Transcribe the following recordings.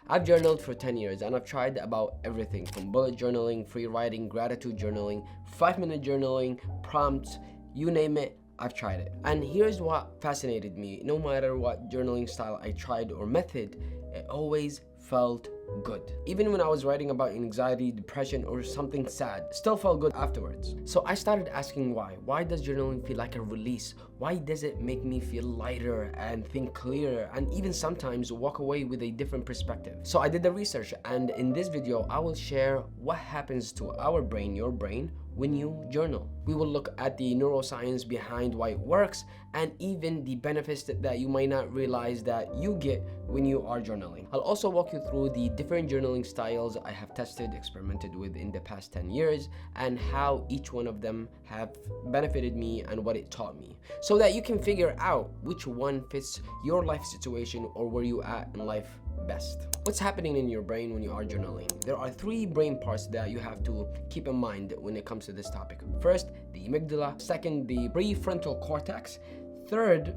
I've journaled for 10 years and I've tried about everything from bullet journaling, free writing, gratitude journaling, 5-minute journaling, prompts, you name it. I've tried it. And here's what fascinated me. No matter what journaling style I tried or method, it always felt good. Even when I was writing about anxiety, depression, or something sad, still felt good afterwards. So I started asking why. Why does journaling feel like a release? Why does it make me feel lighter and think clearer and even sometimes walk away with a different perspective? So I did the research, and in this video, I will share what happens to our brain, your brain, when you journal. We will look at the neuroscience behind why it works and even the benefits that you might not realize that you get when you are journaling. I'll also walk you through the different journaling styles I have tested, experimented with in the past 10 years and how each one of them have benefited me and what it taught me, so that you can figure out which one fits your life situation or where you at in life best. What's happening in your brain when you are journaling? There are 3 brain parts that you have to keep in mind when it comes to this topic. First, the amygdala. Second, the prefrontal cortex. Third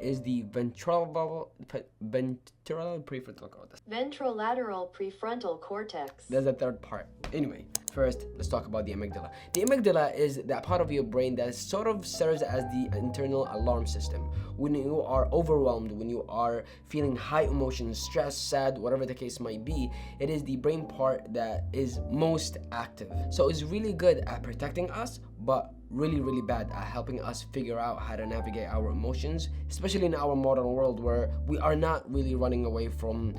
is the ventrolateral prefrontal cortex. Ventrolateral prefrontal cortex. That's the third part. Anyway, first, let's talk about the amygdala. The amygdala is that part of your brain that sort of serves as the internal alarm system. When you are overwhelmed, when you are feeling high emotions, stress, sad, whatever the case might be, it is the brain part that is most active. So it's really good at protecting us, but really bad at helping us figure out how to navigate our emotions, especially in our modern world where we are not really running away from,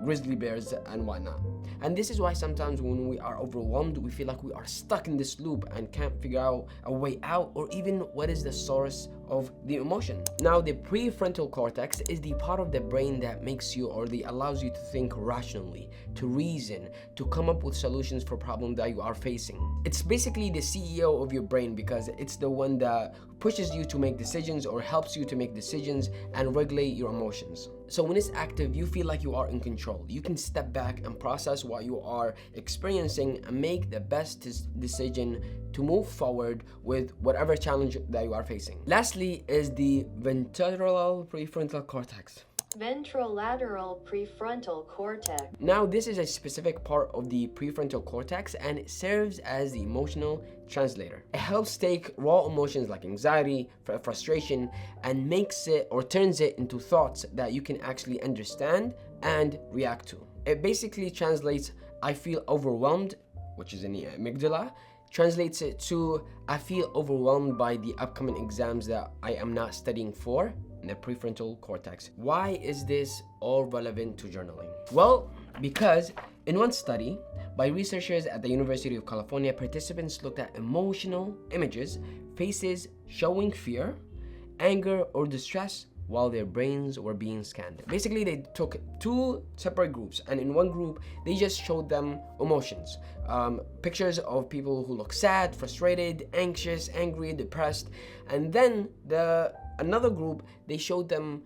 grizzly bears and whatnot. And this is why sometimes when we are overwhelmed, we feel like we are stuck in this loop and can't figure out a way out or even what is the source of the emotion. Now, the prefrontal cortex is the part of the brain that makes you or allows you to think rationally, to reason, to come up with solutions for problems that you are facing. It's basically the CEO of your brain because it's the one that pushes you to make decisions or helps you to make decisions and regulate your emotions. So when it's active, you feel like you are in control. You can step back and process what you are experiencing and make the best decision to move forward with whatever challenge that you are facing. Lastly is the ventral prefrontal cortex. Ventrolateral prefrontal cortex. Now, this is a specific part of the prefrontal cortex and it serves as the emotional translator. It helps take raw emotions like anxiety, frustration, and makes it or turns it into thoughts that you can actually understand and react to. It basically translates, I feel overwhelmed, which is in the amygdala, translates it to, I feel overwhelmed by the upcoming exams that I am not studying for, in the prefrontal cortex. Why is this all relevant to journaling? Well, because in one study by researchers at the University of California, participants looked at emotional images, faces showing fear, anger, or distress while their brains were being scanned. Basically, they took 2 separate groups, and in one group, they just showed them emotions. Pictures of people who look sad, frustrated, anxious, angry, depressed, and then another group, they showed them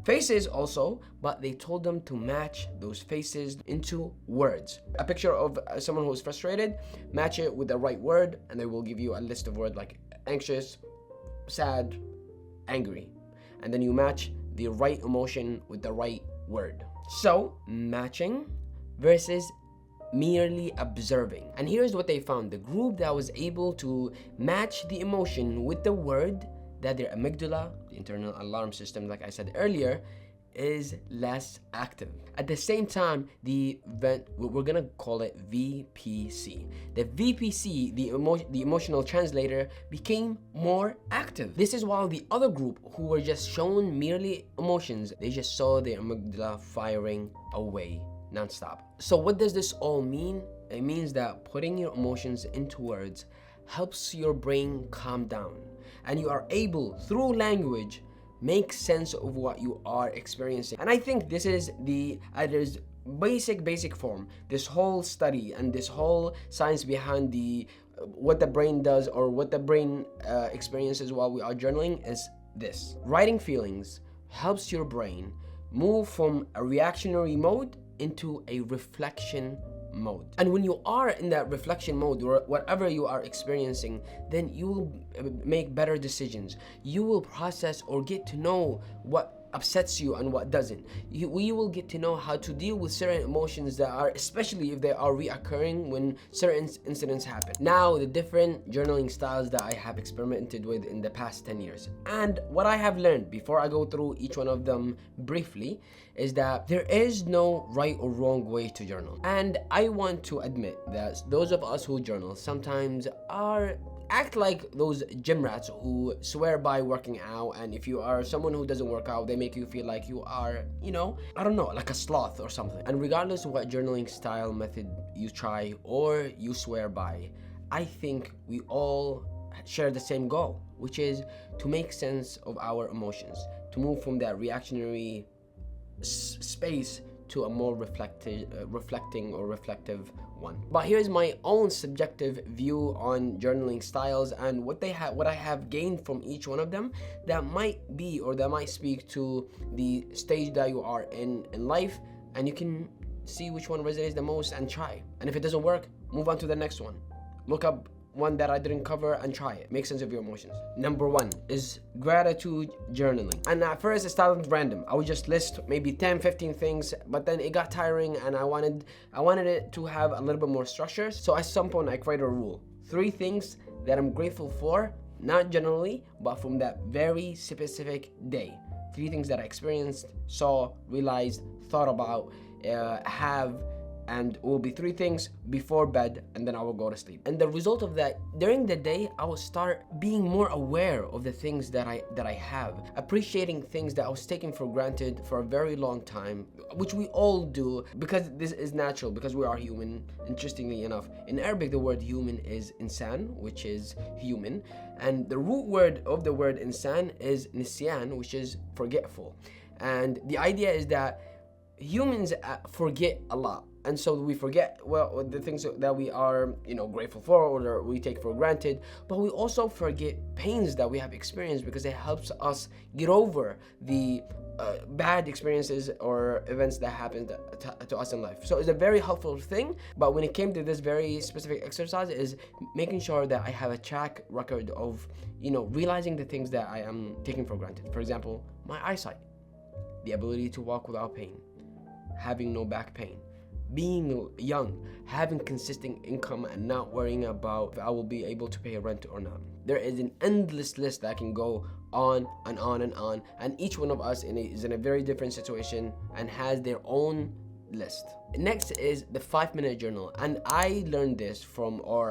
faces also, but they told them to match those faces into words. A picture of someone who's frustrated, match it with the right word, and they will give you a list of words like anxious, sad, angry. And then you match the right emotion with the right word. So, matching versus merely observing. And here's what they found. The group that was able to match the emotion with the word, that their amygdala, the internal alarm system, like I said earlier, is less active. At the same time, we're gonna call it VPC. The VPC, the emotional translator, became more active. This is while the other group, who were just shown merely emotions, they just saw their amygdala firing away nonstop. So what does this all mean? It means that putting your emotions into words helps your brain calm down, and you are able, through language, make sense of what you are experiencing. And I think this is there's basic form. This whole study and this whole science behind what the brain does or what the brain experiences while we are journaling is this. Writing feelings helps your brain move from a reactionary mode into a reflection mode. And when you are in that reflection mode or whatever you are experiencing, then you will make better decisions. You will process or get to know what upsets you and what doesn't. We will get to know how to deal with certain emotions that are, especially if they are reoccurring when certain incidents happen. Now, the different journaling styles that I have experimented with in the past 10 years. And what I have learned before I go through each one of them briefly is that there is no right or wrong way to journal. And I want to admit that those of us who journal sometimes act like those gym rats who swear by working out, and if you are someone who doesn't work out, they make you feel like you are, I don't know, like a sloth or something. And regardless of what journaling style method you try or you swear by, I think we all share the same goal, which is to make sense of our emotions, to move from that reactionary space to a more reflecting or reflective one. But here's my own subjective view on journaling styles and what I have gained from each one of them that might speak to the stage that you are in life, and you can see which one resonates the most and try. And if it doesn't work, move on to the next one. Look up one that I didn't cover and try it. Make sense of your emotions. Number 1 is gratitude journaling. And at first it started random. I would just list maybe 10, 15 things, but then it got tiring and I wanted it to have a little bit more structure. So at some point I created a rule. 3 things that I'm grateful for, not generally, but from that very specific day. 3 things that I experienced, saw, realized, thought about, and it will be 3 things before bed, and then I will go to sleep. And the result of that, during the day, I will start being more aware of the things that I have, appreciating things that I was taking for granted for a very long time, which we all do, because this is natural, because we are human. Interestingly enough, in Arabic, the word human is insan, which is human, and the root word of the word insan is nisyan, which is forgetful. And the idea is that humans forget a lot. And so we forget the things that we are, grateful for or that we take for granted. But we also forget pains that we have experienced because it helps us get over the bad experiences or events that happened to us in life. So it's a very helpful thing. But when it came to this very specific exercise, is making sure that I have a track record of, realizing the things that I am taking for granted. For example, my eyesight, the ability to walk without pain, having no back pain, being young, having consistent income and not worrying about if I will be able to pay rent or not. There is an endless list that can go on and on and on, and each one of us is in a very different situation and has their own list. Next is the 5-minute journal, and I learned this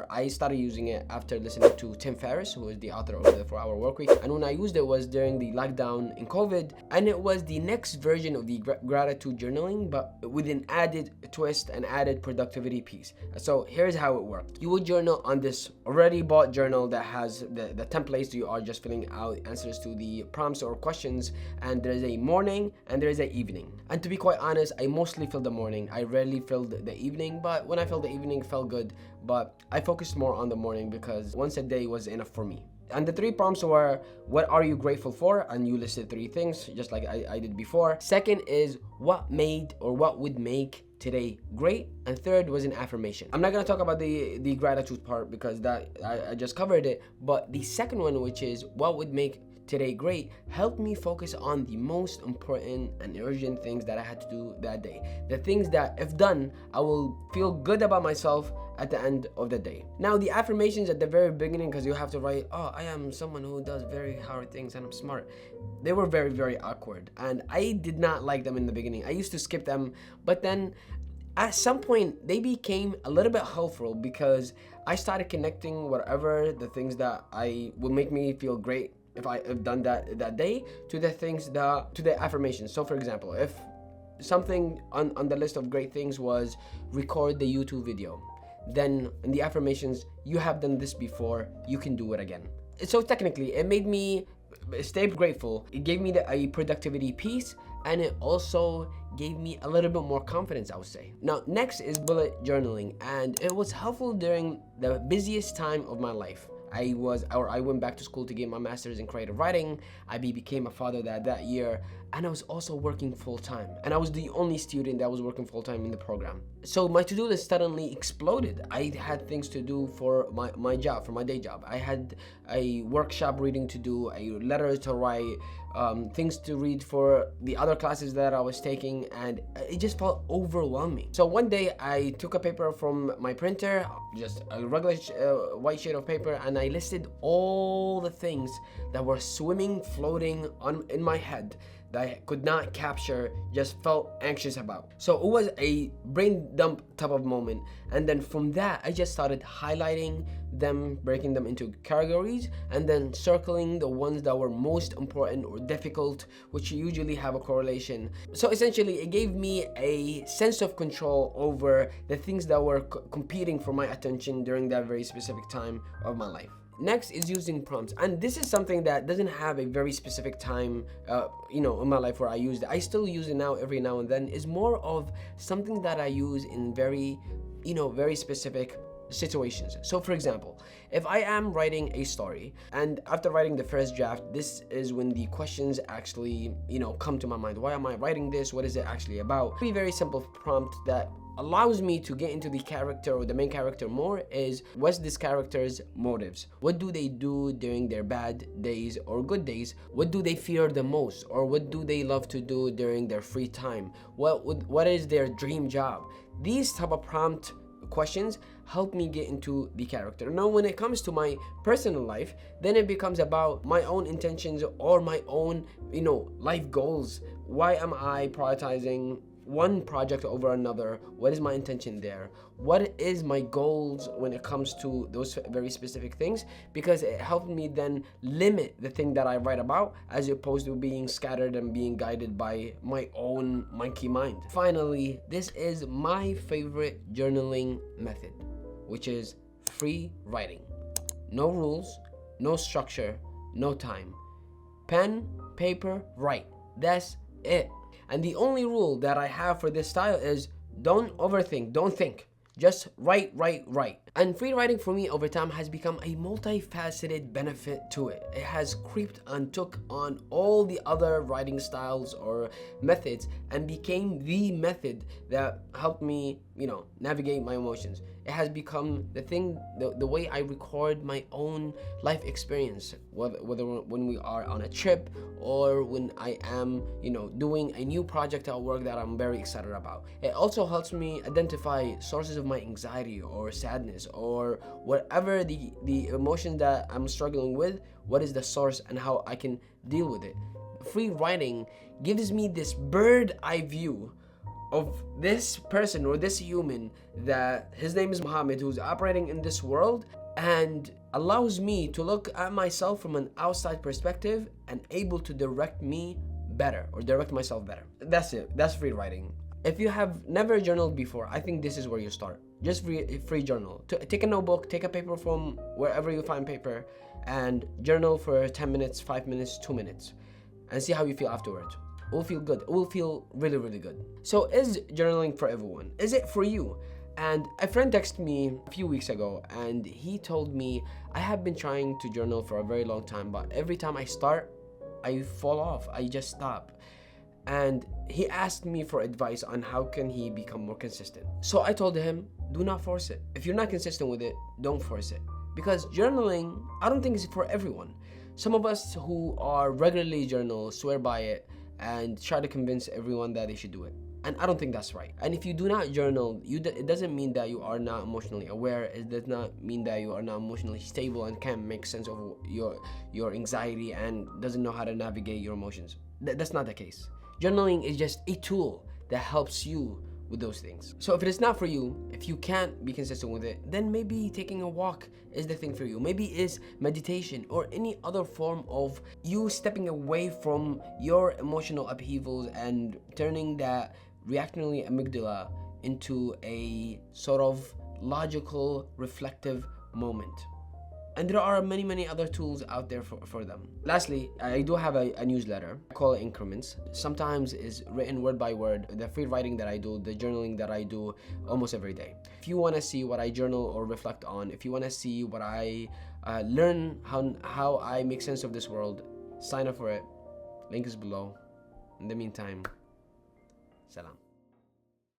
I started using it after listening to Tim Ferriss, who is the author of the 4-Hour Workweek. And when I used it was during the lockdown in COVID, and it was the next version of the gratitude journaling, but with an added twist and added productivity piece. So here's how it worked. You would journal on this already bought journal that has the templates. So you are just filling out answers to the prompts or questions, and there's a morning and there's an evening. And to be quite honest, I mostly fill the morning. I rarely filled the evening, but when I filled the evening, it felt good. But I focused more on the morning because once a day was enough for me. And the 3 prompts were, what are you grateful for? And you listed 3 things, just like I did before. Second is, what would make today great? And third was an affirmation. I'm not gonna talk about the gratitude part because that I just covered it. But the second one, which is what would make today great, helped me focus on the most important and urgent things that I had to do that day. The things that, if done, I will feel good about myself at the end of the day. Now, the affirmations at the very beginning, because you have to write, I am someone who does very hard things and I'm smart. They were very, very awkward, and I did not like them in the beginning. I used to skip them, but then at some point they became a little bit helpful because I started connecting whatever the things that will make me feel great if I have done that day to the affirmations. So for example, if something on the list of great things was record the YouTube video, then in the affirmations, you have done this before, you can do it again. So technically, it made me stay grateful. It gave me a productivity piece, and it also gave me a little bit more confidence, I would say. Now, next is bullet journaling, and it was helpful during the busiest time of my life. I went back to school to get my master's in creative writing. I became a father that year, and I was also working full-time, and I was the only student that was working full-time in the program. So my to-do list suddenly exploded. I had things to do for my job, for my day job. I had a workshop reading to do, a letter to write, things to read for the other classes that I was taking, and it just felt overwhelming. So one day I took a paper from my printer, just a regular white sheet of paper, and I listed all the things that were swimming, floating in my head that I could not capture, just felt anxious about. So it was a brain dump type of moment. And then from that, I just started highlighting them, breaking them into categories, and then circling the ones that were most important or difficult, which usually have a correlation. So essentially, it gave me a sense of control over the things that were competing for my attention during that very specific time of my life. Next is using prompts, and this is something that doesn't have a very specific time in my life where I used it. I still use it now every now and then. It's more of something that I use in very specific situations. So for example, if I am writing a story, and after writing the first draft, this is when the questions actually come to my mind. Why am I writing this? What is it actually about? A very simple prompt that allows me to get into the character or the main character more is, what's this character's motives? What do they do during their bad days or good days? What do they fear the most, or what do they love to do during their free time? What is their dream job? These type of prompt questions help me get into the character. Now when it comes to my personal life, then it becomes about my own intentions or my own life goals. Why am I prioritizing one project over another? What is my intention there? What is my goals when it comes to those very specific things? Because it helped me then limit the thing that I write about, as opposed to being scattered and being guided by my own monkey mind. Finally, this is my favorite journaling method, which is free writing. No rules, no structure, no time. Pen, paper, write. That's it. And the only rule that I have for this style is, don't overthink, don't think. Just write, write, write. And free writing for me over time has become a multifaceted benefit to it. It has creeped and took on all the other writing styles or methods and became the method that helped me, navigate my emotions. It has become the thing, the way I record my own life experience, whether when we are on a trip or when I am, doing a new project at work that I'm very excited about. It also helps me identify sources of my anxiety or sadness or whatever the emotion that I'm struggling with, what is the source and how I can deal with it. Free writing gives me this bird eye view of this person or this human, that his name is Muhammad, who's operating in this world, and allows me to look at myself from an outside perspective and able to direct me better or direct myself better. That's it. That's free writing. If you have never journaled before, I think this is where you start. Just free journal. Take a notebook, take a paper from wherever you find paper, and journal for 10 minutes, 5 minutes, 2 minutes, and see how you feel afterwards. It will feel good. It will feel really, really good. So is journaling for everyone? Is it for you? And a friend texted me a few weeks ago, and he told me, I have been trying to journal for a very long time, but every time I start, I fall off. I just stop. And he asked me for advice on how can he become more consistent. So I told him, do not force it. If you're not consistent with it, don't force it. Because journaling, I don't think is for everyone. Some of us who are regularly journal swear by it and try to convince everyone that they should do it. And I don't think that's right. And if you do not journal, it doesn't mean that you are not emotionally aware. It does not mean that you are not emotionally stable and can't make sense of your anxiety and doesn't know how to navigate your emotions. That's not the case. Journaling is just a tool that helps you with those things. So if it is not for you, if you can't be consistent with it, then maybe taking a walk is the thing for you. Maybe it's meditation or any other form of you stepping away from your emotional upheavals and turning that reactionary amygdala into a sort of logical, reflective moment. And there are many, many other tools out there for them. Lastly, I do have a newsletter. I call it Increments. Sometimes it's written word by word, the free writing that I do, the journaling that I do almost every day. If you want to see what I journal or reflect on, if you want to see what I learn, how I make sense of this world, sign up for it. Link is below. In the meantime, salam.